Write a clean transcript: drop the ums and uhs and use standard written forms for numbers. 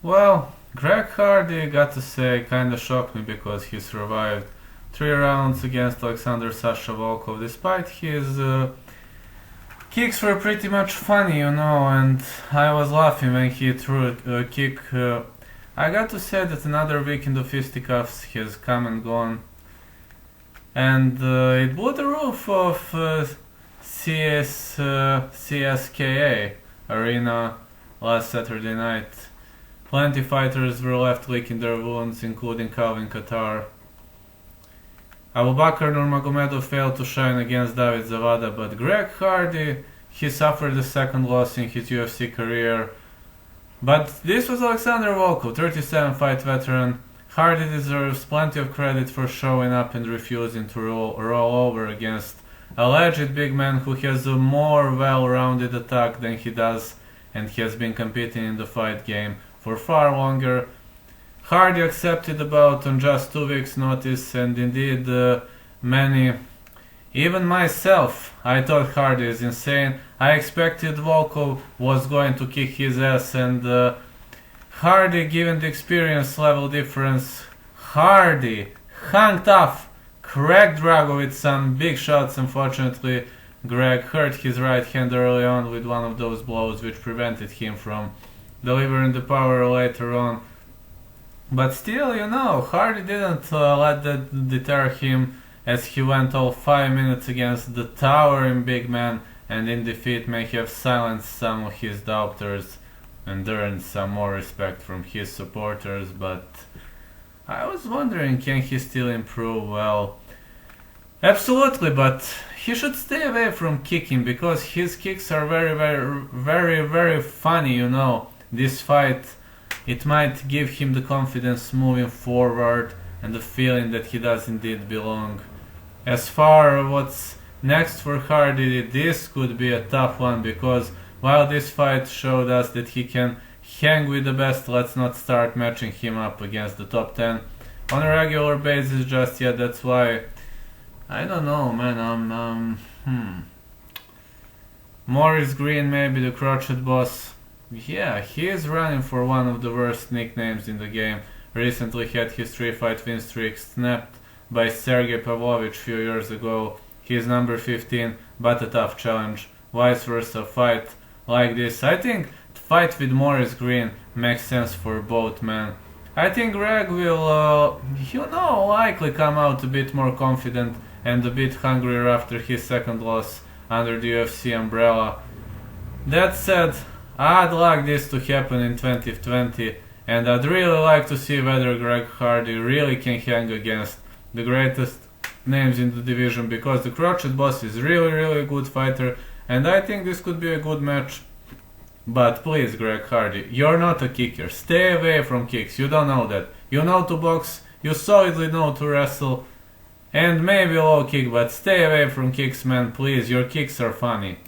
Well, Greg Hardy, got to say, kinda shocked me because he survived 3 rounds against Alexander Sasha Volkov, despite his kicks were pretty much funny, and I was laughing when he threw a kick. I got to say that another weekend of fisticuffs has come and gone, and it blew the roof of CSKA arena last Saturday night. Plenty fighters were left licking their wounds, including Calvin Kattar. Abubakar Nurmagomedov failed to shine against David Zawada, but Greg Hardy, he suffered a second loss in his UFC career. But this was Alexander Volkov, 37-fight veteran. Hardy deserves plenty of credit for showing up and refusing to roll over against a legit big man who has a more well-rounded attack than he does and has been competing in the fight game for far longer. Hardy accepted the bout on just 2 weeks' notice, and indeed many, even myself, I thought Hardy is insane. I expected Volkov was going to kick his ass, and Hardy, given the experience level difference, Hardy hung tough, cracked Drago with some big shots. Unfortunately, Greg hurt his right hand early on with one of those blows which prevented him from delivering the power later on. But still, Hardy didn't let that deter him as he went all 5 minutes against the towering big man, and in defeat may have silenced some of his doubters and earned some more respect from his supporters. But I was wondering, can he still improve? Well, absolutely, but he should stay away from kicking because his kicks are very, very, very, very funny, This fight, it might give him the confidence moving forward and the feeling that he does indeed belong. As far what's next for Hardy, this could be a tough one because while this fight showed us that he can hang with the best, let's not start matching him up against the top 10 on a regular basis just yet. That's why I don't know, man. Maurice Green, maybe the crotchet boss. Yeah, he is running for one of the worst nicknames in the game. Recently had his 3-fight win streak snapped by Sergey Pavlovich few years ago. He is number 15, but a tough challenge. Vice versa fight like this. I think the fight with Maurice Green makes sense for both men. I think Greg will, likely come out a bit more confident and a bit hungrier after his second loss under the UFC umbrella. That said, I'd like this to happen in 2020, and I'd really like to see whether Greg Hardy really can hang against the greatest names in the division, because the crotchet boss is really, really good fighter, and I think this could be a good match. But please, Greg Hardy, you're not a kicker. Stay away from kicks. You don't know that. You know to box, you solidly know to wrestle, and maybe low kick, but stay away from kicks, man. Please, your kicks are funny.